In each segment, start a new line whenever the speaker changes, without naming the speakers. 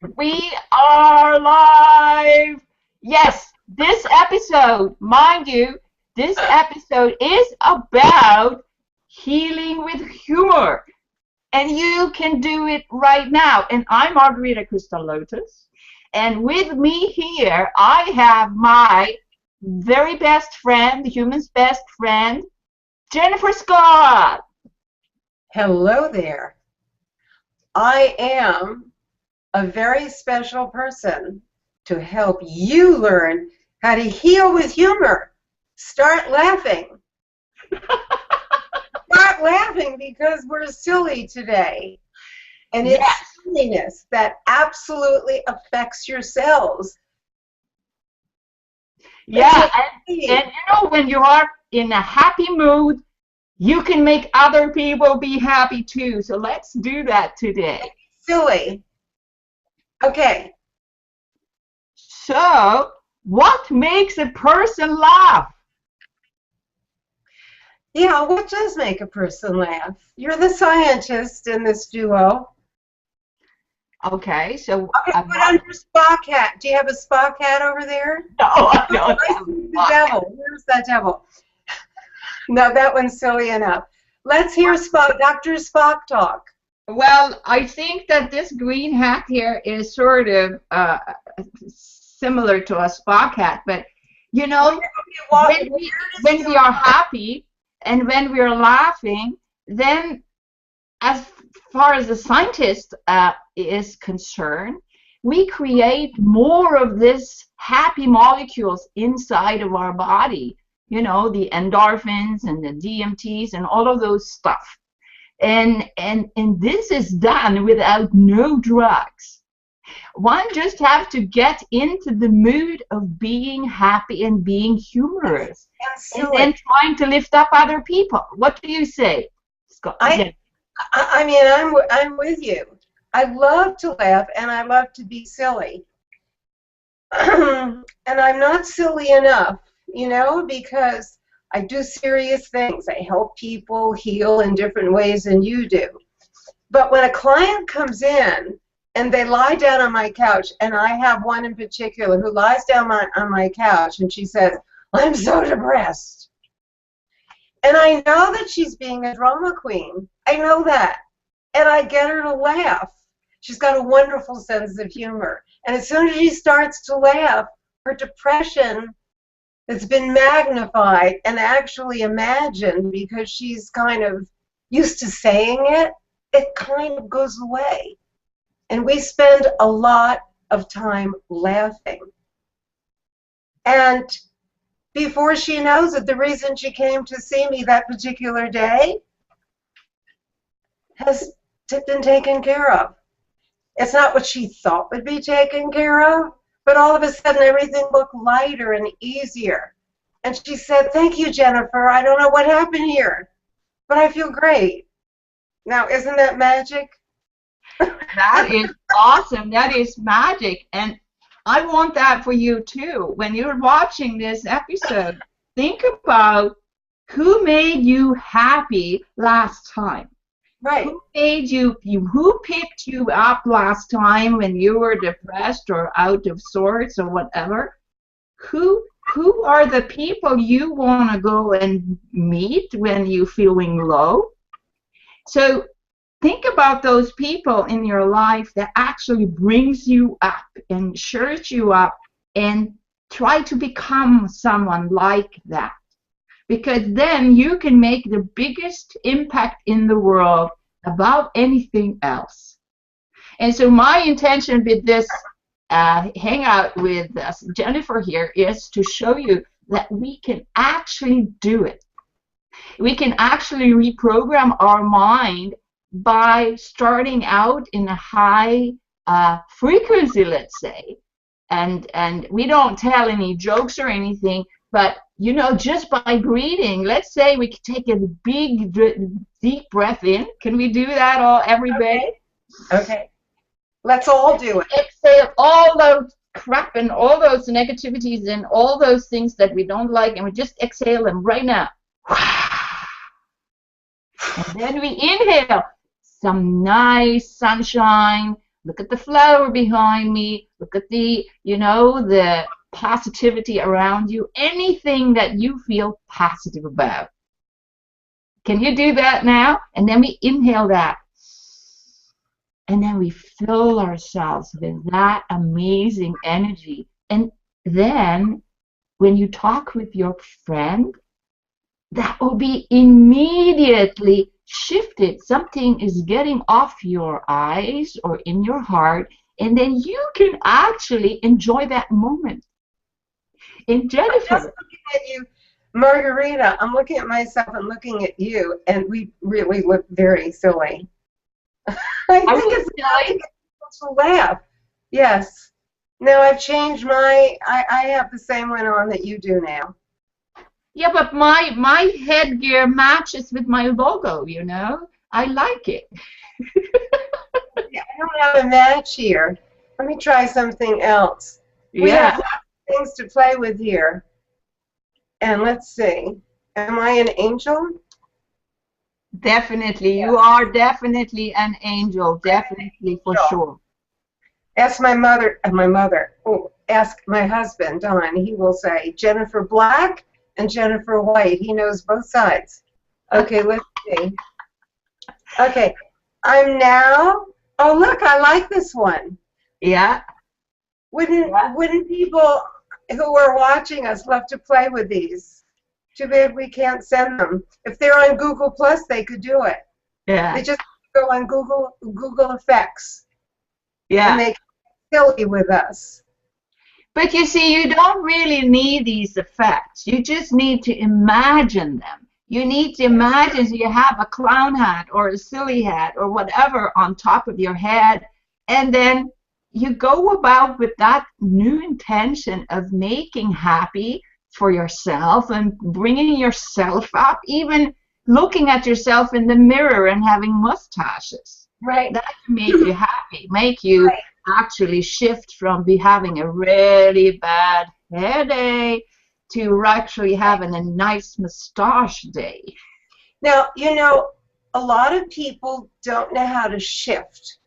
We are live. Yes, this episode, mind you, this episode is about healing with humor. And you can do it right now. And I'm Margherita Crystal Lotus. And with me here, I have my very best friend, the human's best friend, Jennifer Scott.
Hello there. I am a very special person to help you learn how to heal with humor. Start laughing. Start laughing because we're silly today. And it's
Yes.
silliness that absolutely affects your cells.
Yeah, and you know, when you are in a happy mood, you can make other people be happy too. So let's do that today.
Silly. Okay.
So, what makes a person laugh?
Yeah, what does make a person laugh? You're the scientist in this duo.
Okay, so
Okay, put on your Spock hat. Do you have a Spock hat over there?
no, I don't
I
have
see the
one.
devil. Where's that devil? No, that one's silly enough. Let's hear Spock, Dr. Spock talk.
Well, I think that this green hat here is sort of similar to a Spock hat, but you know, when we when we are happy and when we are laughing, then as far as the scientist is concerned, we create more of this happy molecules inside of our body. You know, the endorphins and the DMTs and all of those stuff. And this is done without no drugs. One just have to get into the mood of being happy and being humorous, and then trying to lift up other people. What do you say, Scott?
I mean, I'm with you. I love to laugh and I love to be silly. And I'm not silly enough, you know, because I do serious things. I help people heal in different ways than you do. But when a client comes in and they lie down on my couch, and I have one in particular who lies down on my couch and she says, "I'm so depressed." And I know that she's being a drama queen. I know that. And I get her to laugh. She's got a wonderful sense of humor. And as soon as she starts to laugh, her depression that's been magnified and actually imagined because she's kind of used to saying it, it kind of goes away. And we spend a lot of time laughing. And before she knows it, the reason she came to see me that particular day has been taken care of. It's not what she thought would be taken care of, but all of a sudden everything looked lighter and easier. And she said, "Thank you, Jennifer. I don't know what happened here, but I feel great." Now, isn't that magic?
That is awesome. That is magic. And I want that for you too. When you're watching this episode, think about who made you happy last time.
Right.
Who made who picked you up last time when you were depressed or out of sorts or whatever? Who are the people you want to go and meet when you're feeling low? So think about those people in your life that actually brings you up and cheers you up, and try to become someone like that. Because then you can make the biggest impact in the world above anything else. And so my intention with this hangout with Jennifer here is to show you that we can actually do it. We can actually reprogram our mind by starting out in a high frequency, let's say, and we don't tell any jokes or anything, but you know, just by breathing, let's say we could take a big deep breath in. Can we do that every day?
Okay. Let's all do it.
Exhale all those crap and all those negativities and all those things that we don't like, and we just exhale them right now. And then we inhale some nice sunshine, look at the flower behind me, look at the, the positivity around you, anything that you feel positive about. Can you do that now? And then we inhale that. And then we fill ourselves with that amazing energy. And then when you talk with your friend, that will be immediately shifted. Something is getting off your eyes or in your heart, and then you can actually enjoy that moment. And Jennifer,
I'm just looking at you, Margherita. I'm looking at myself and looking at you, and we really look very silly. I think it's silly to get people to laugh. Yes. No, I've changed my. I have the same one on that you do now.
yeah, but my headgear matches with my logo, I like it.
Yeah, I don't have a match here. Let me try something else. We
Yeah.
have lots of things to play with here. And let's see. Am I an angel?
Definitely. You are definitely an angel. Definitely, for sure.
Ask my mother. Oh, ask my husband, Don. He will say Jennifer Black and Jennifer White. He knows both sides. Okay, let's see. Okay, I'm now. Oh, look, I like this one.
Yeah.
Wouldn't people who are watching us love to play with these? Too bad we can't send them. If they're on Google Plus, they could do it.
Yeah.
They just go on Google Effects.
Yeah.
And they get silly with us.
But you see, you don't really need these effects. You just need to imagine them. You need to imagine you have a clown hat or a silly hat or whatever on top of your head, and then you go about with that new intention of making happy for yourself and bringing yourself up, even looking at yourself in the mirror and having mustaches.
Right.
That can make you happy, make you actually shift from having a really bad headache to actually having a nice mustache day.
Now, a lot of people don't know how to shift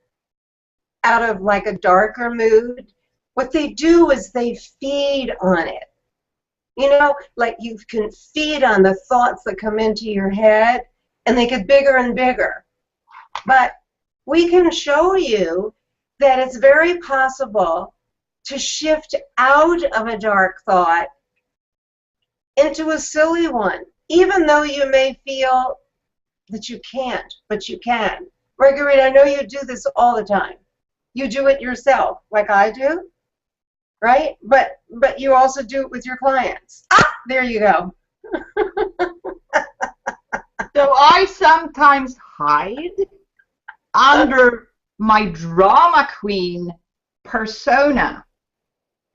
out of like a darker mood. What they do is they feed on it. Like you can feed on the thoughts that come into your head, and they get bigger and bigger. But we can show you that it's very possible to shift out of a dark thought into a silly one, even though you may feel that you can't, but you can. Margherita, I know you do this all the time. You do it yourself, like I do, right? But you also do it with your clients. There you go.
So I sometimes hide under my drama queen persona,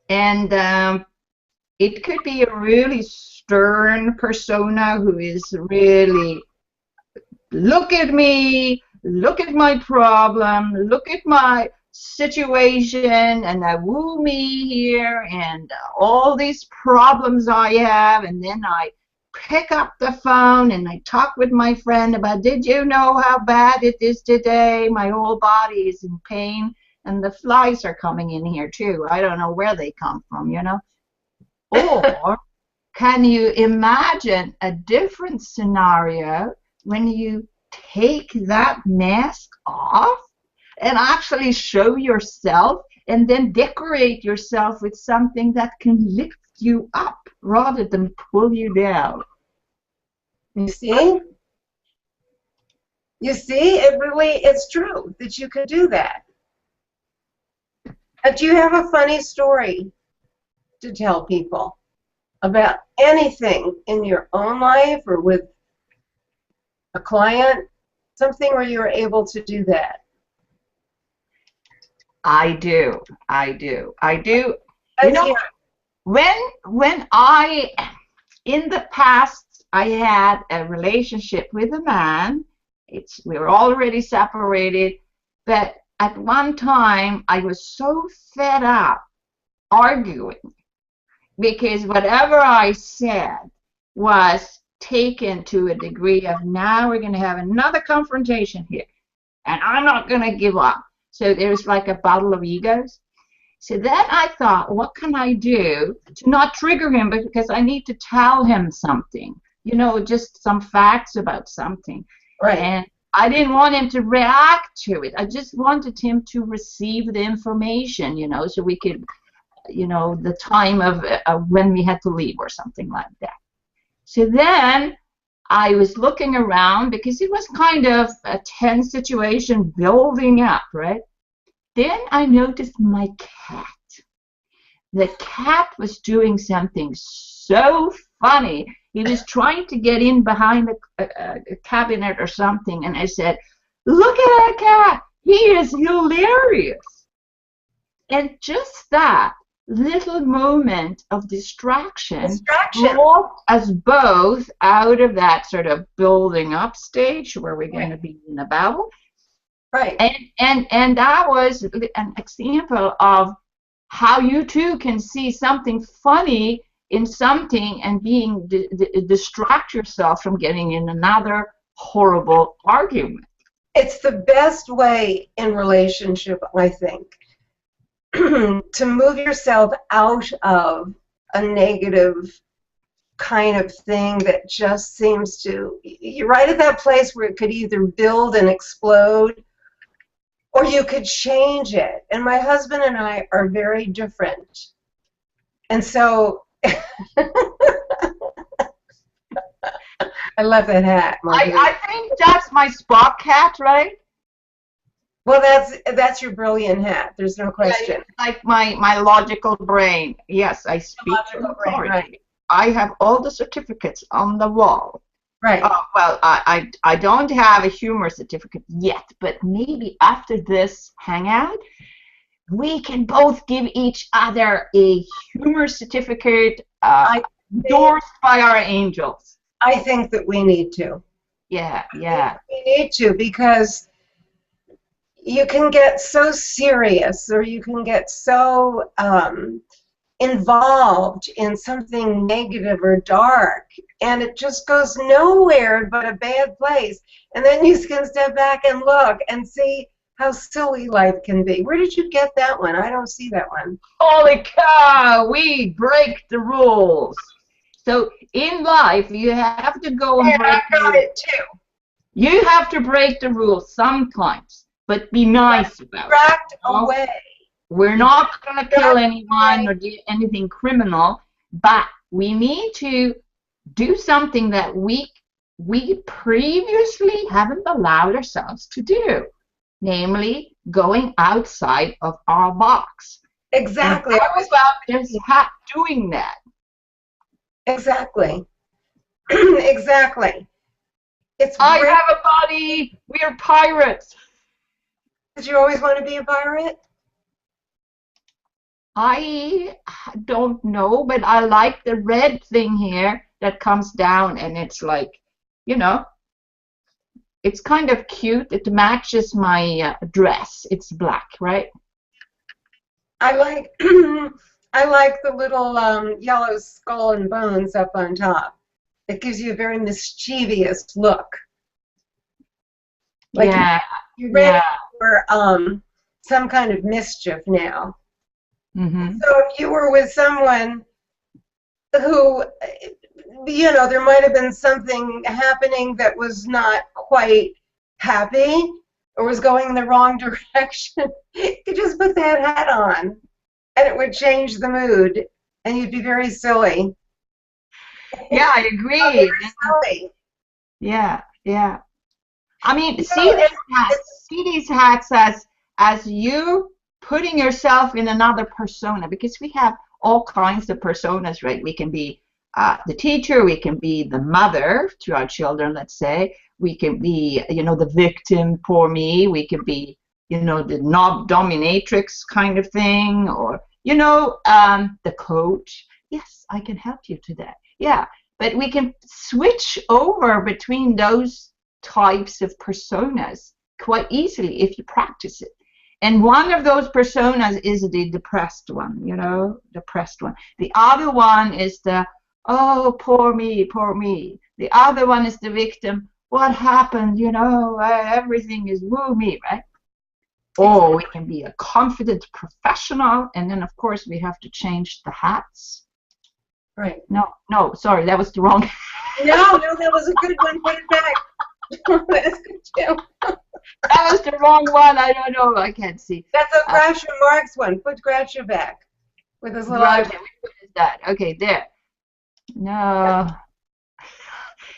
and it could be a really stern persona who is really, look at me, look at my problem, look at my situation, and woo me here, and all these problems I have, and then I pick up the phone and I talk with my friend about, did you know how bad it is today? My whole body is in pain, and the flies are coming in here too. I don't know where they come from, Or can you imagine a different scenario when you take that mask off and actually show yourself and then decorate yourself with something that can lift you up rather than pull you down?
You see? You see, it's true that you can do that. Do you have a funny story to tell people about anything in your own life or with a client? Something where you were able to do that?
I do.
Let's hear it.
When in the past, I had a relationship with a man. We were already separated, but at one time I was so fed up arguing because whatever I said was taken to a degree of, now we're going to have another confrontation here, and I'm not going to give up. So there's like a battle of egos. So then I thought, what can I do to not trigger him, but because I need to tell him something, just some facts about something.
Right.
And I didn't want him to react to it. I just wanted him to receive the information, so we could, the time of when we had to leave or something like that. So then I was looking around because it was kind of a tense situation building up, right? Then I noticed my cat. The cat was doing something so funny. He was trying to get in behind a cabinet or something, and I said, "Look at that cat. He is hilarious." And just that little moment of distraction brought us both out of that sort of building up stage where we're going to be in a battle.
Right.
And that was an example of how you too can see something funny in something and distract yourself from getting in another horrible argument.
It's the best way in relationship, I think, to move yourself out of a negative kind of thing that just seems to, you're right at that place where it could either build and explode, or you could change it. And my husband and I are very different. And so I love that hat, Margherita.
I think that's my Spock hat, right?
Well, that's your brilliant hat. There's no question.
Yeah, like my logical brain. Yes, I speak from authority. Right. I have all the certificates on the wall.
Right.
Well, I don't have a humor certificate yet, but maybe after this hangout, we can both give each other a humor certificate endorsed by our angels.
I think that we need to.
Yeah.
We need to, because you can get so serious, or you can get so involved in something negative or dark, and it just goes nowhere but a bad place. And then you can step back and look and see how silly life can be. Where did you get that one? I don't see that one.
Holy cow, we break the rules. So in life, you have to go and break the rules.
It too.
You have to break the rules sometimes, but be nice about it.
Away.
We're not going to kill anyone or do anything criminal, but we need to do something that we previously haven't allowed ourselves to do, namely going outside of our box.
Exactly.
I was about this hat doing that.
Exactly. Exactly.
I have a body. We are pirates.
Did you always want to be a pirate?
I don't know, but I like the red thing here that comes down, and it's like, it's kind of cute. It matches my dress. It's black, right?
I like I like the little yellow skull and bones up on top. It gives you a very mischievous look. Like you're ready for some kind of mischief now.
Mm-hmm.
So if you were with someone who, there might have been something happening that was not quite happy or was going in the wrong direction, you could just put that hat on and it would change the mood and you'd be very silly.
Yeah, I agree.
Silly.
Yeah. I mean, see these hats as you putting yourself in another persona, because we have all kinds of personas, right? We can be the teacher, we can be the mother to our children, let's say. We can be, the victim, poor me. We can be, the dominatrix kind of thing, or, the coach. Yes, I can help you today. Yeah, but we can switch over between those types of personas quite easily if you practice it. And one of those personas is the depressed one, depressed one. The other one is the, oh, poor me, poor me. The other one is the victim. What happened? Everything is woo me, right? Oh, we can be a confident professional, and then of course we have to change the hats.
Right.
No, sorry, that was the wrong.
No, that was a good one. Put it back. That's good too.
That was the wrong one. I don't know. I can't see.
That's a Groucho Marx one. Put Groucho back with his little.
Groucho, which is that? Okay, there. No,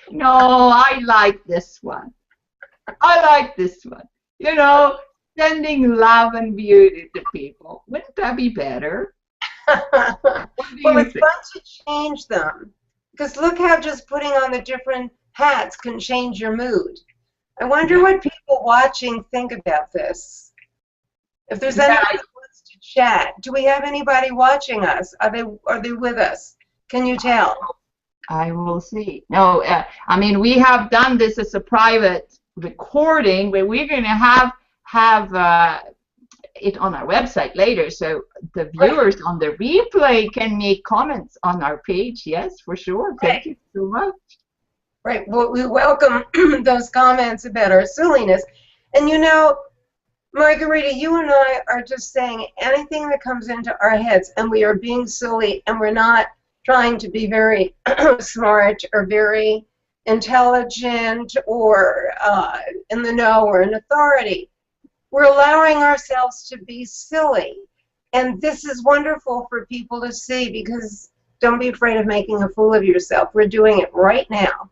no, I like this one. I like this one. You know, sending love and beauty to people. Wouldn't that be better? What do
Well,
you
it's
think?
fun to change them. Because look how just putting on the different hats can change your mood. I wonder what people watching think about this. If there's anybody who wants to chat, do we have anybody watching us? Are they with us? Can you tell?
I will see. No, I mean, we have done this as a private recording, but we're going to have it on our website later, so the viewers on the replay can make comments on our page. Yes, for sure. Thank you so much.
Right. Well, we welcome those comments about our silliness. And you know, Margherita, you and I are just saying anything that comes into our heads, and we are being silly, and we're not trying to be very smart or very intelligent or in the know or in authority. We're allowing ourselves to be silly. And this is wonderful for people to see, because don't be afraid of making a fool of yourself. We're doing it right now.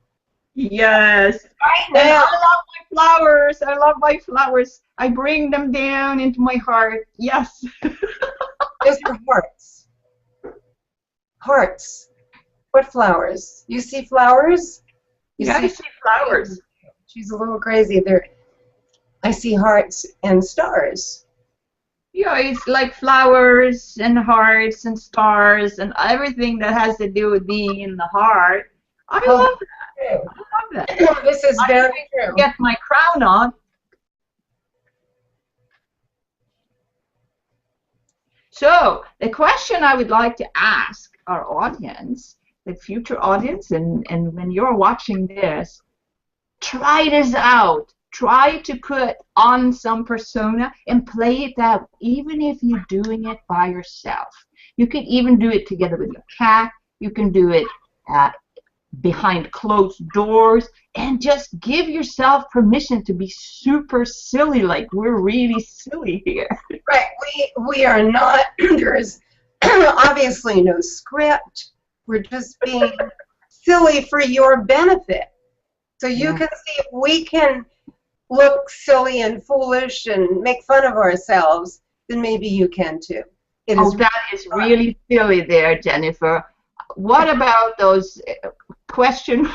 Yes.
Right
And I
now.
love my flowers. I love my flowers. I bring them down into my heart. Yes.
Those are hearts. Hearts. What flowers? You see flowers?
I see flowers.
She's a little crazy there. I see hearts and stars.
Yeah, it's like flowers and hearts and stars and everything that has to do with being in the heart. I love that. I love that.
This is very true.
Get my crown on. So the question I would like to ask our audience, the future audience, and when you're watching this, try this out. Try to put on some persona and play it out, even if you're doing it by yourself. You can even do it together with your cat. You can do it behind closed doors, and just give yourself permission to be super silly, like we're really silly here.
Right. We are not, there is obviously no script. We're just being silly for your benefit. So you can see if we can look silly and foolish and make fun of ourselves, then maybe you can too.
That is really silly there, Jennifer. What about those questions?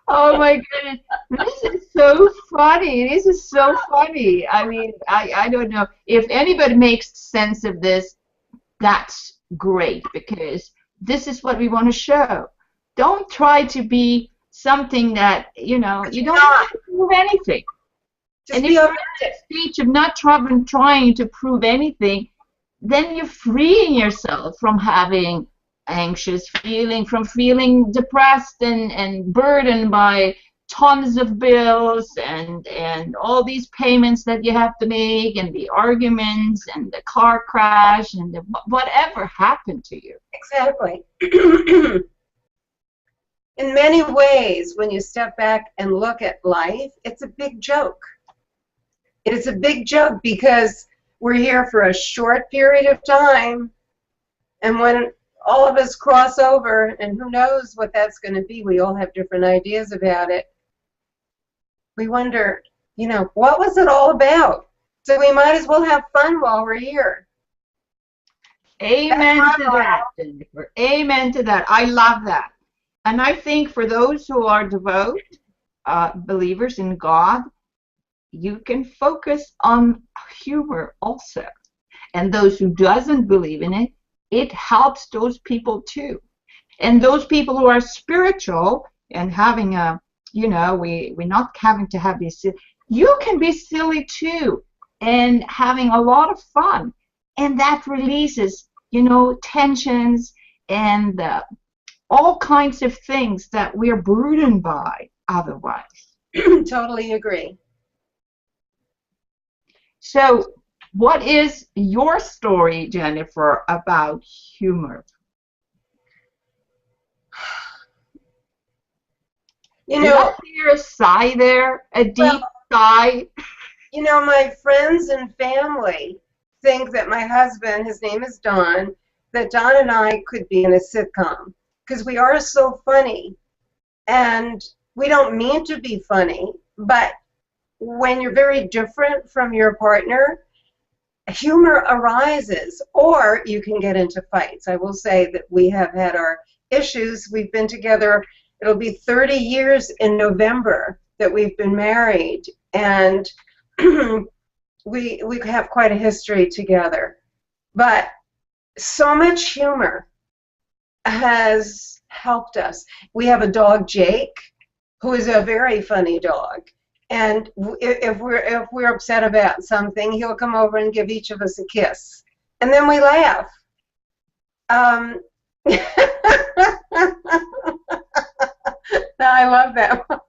Oh my goodness, this is so funny. This is so funny. I mean, I don't know. If anybody makes sense of this, that's great, because this is what we want to show. Don't try to be something that, you don't have to prove anything. And if you're in that stage of not trying to prove anything, then you're freeing yourself from having anxious feeling, from feeling depressed and burdened by tons of bills and all these payments that you have to make, and the arguments and the car crash and whatever happened to you.
Exactly. In many ways, when you step back and look at life, it's a big joke. It's a big joke because we're here for a short period of time, and when all of us cross over, and who knows what that's going to be, we all have different ideas about it, we wonder, what was it all about? So we might as well have fun while we're here.
Amen to that, Jennifer. Amen to that. I love that. And I think for those who are devout believers in God, you can focus on humor also. And those who doesn't believe in it, it helps those people too. And those people who are spiritual and having we're not having to have these, you can be silly too and having a lot of fun. And that releases, tensions and all kinds of things that we're burdened by otherwise.
Totally agree.
So, what is your story, Jennifer, about humor?
You
Did I
know,
hear a sigh there? A
well,
deep sigh?
my friends and family think that my husband, his name is Don, that Don and I could be in a sitcom because we are so funny. And we don't mean to be funny, but when you're very different from your partner, humor arises, or you can get into fights. I will say that we have had our issues. We've been together, it'll be 30 years in November that we've been married, and we have quite a history together. But so much humor has helped us. We have a dog, Jake, who is a very funny dog. And if we're upset about something, he'll come over and give each of us a kiss, and then we laugh. I love that one.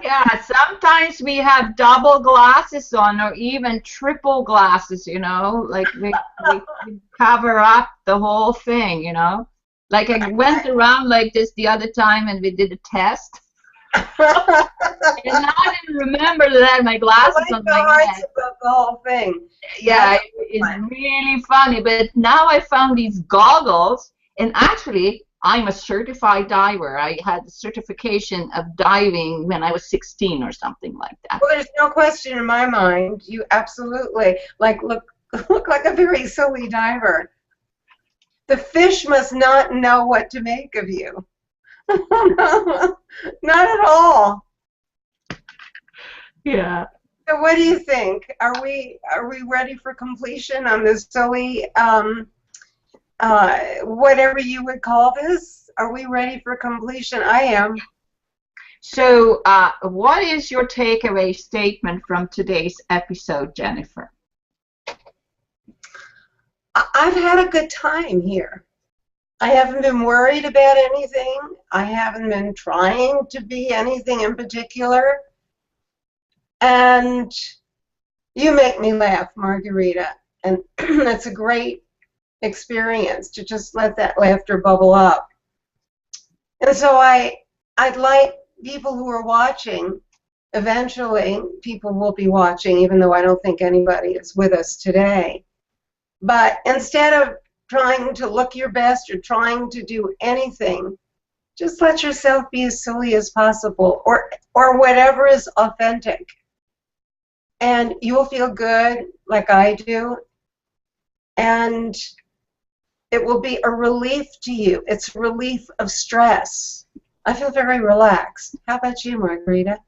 Yeah, sometimes we have double glasses on or even triple glasses, like we cover up the whole thing, Like I went around like this the other time and we did a test. And now I didn't remember that I had my glasses on my head.
About the whole thing.
Yeah, it's really funny. But now I found these goggles, and actually, I'm a certified diver. I had the certification of diving when I was 16 or something like that.
Well, there's no question in my mind. You absolutely look like a very silly diver. The fish must not know what to make of you. Not at all.
Yeah.
So what do you think? Are we ready for completion on this silly whatever you would call this? Are we ready for completion? I am.
So what is your takeaway statement from today's episode, Jennifer?
I've had a good time here. I haven't been worried about anything. I haven't been trying to be anything in particular. And you make me laugh, Margherita. And that's a great experience to just let that laughter bubble up. And so I'd like people who are watching, eventually people will be watching, even though I don't think anybody is with us today. But instead of trying to look your best or trying to do anything, just let yourself be as silly as possible, or whatever is authentic. And you'll feel good like I do. And it will be a relief to you. It's a relief of stress. I feel very relaxed. How about you, Margherita?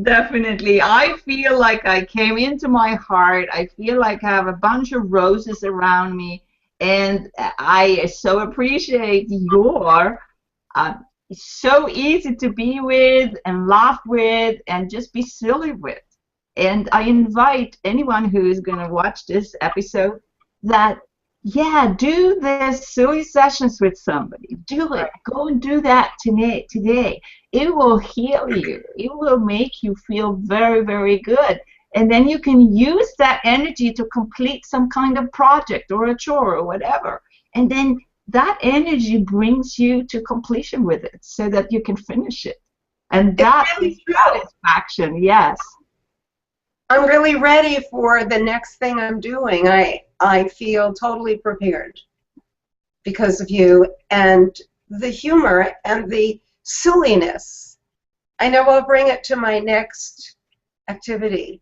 Definitely. I feel like I came into my heart. I feel like I have a bunch of roses around me. And I so appreciate your so easy to be with and laugh with and just be silly with. And I invite anyone who is going to watch this episode that, yeah, do this silly sessions with somebody. Do it. Go and do that today. It will heal you. It will make you feel very, very good. And then you can use that energy to complete some kind of project or a chore or whatever. And then that energy brings you to completion with it so that you can finish it. And that is satisfaction, yes.
I'm really ready for the next thing I'm doing. I feel totally prepared because of you and the humor and the silliness. I know I'll bring it to my next activity,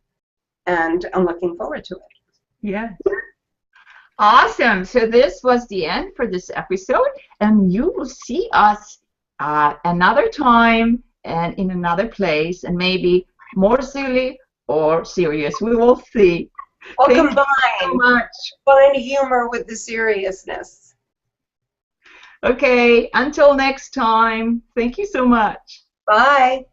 and I'm looking forward to it.
Yeah. Awesome. So this was the end for this episode, and you will see us another time and in another place, and maybe more silly or serious. We will see.
Or
Thank
combine
you so much.
Humor with the seriousness.
Okay, until next time. Thank you so much.
Bye.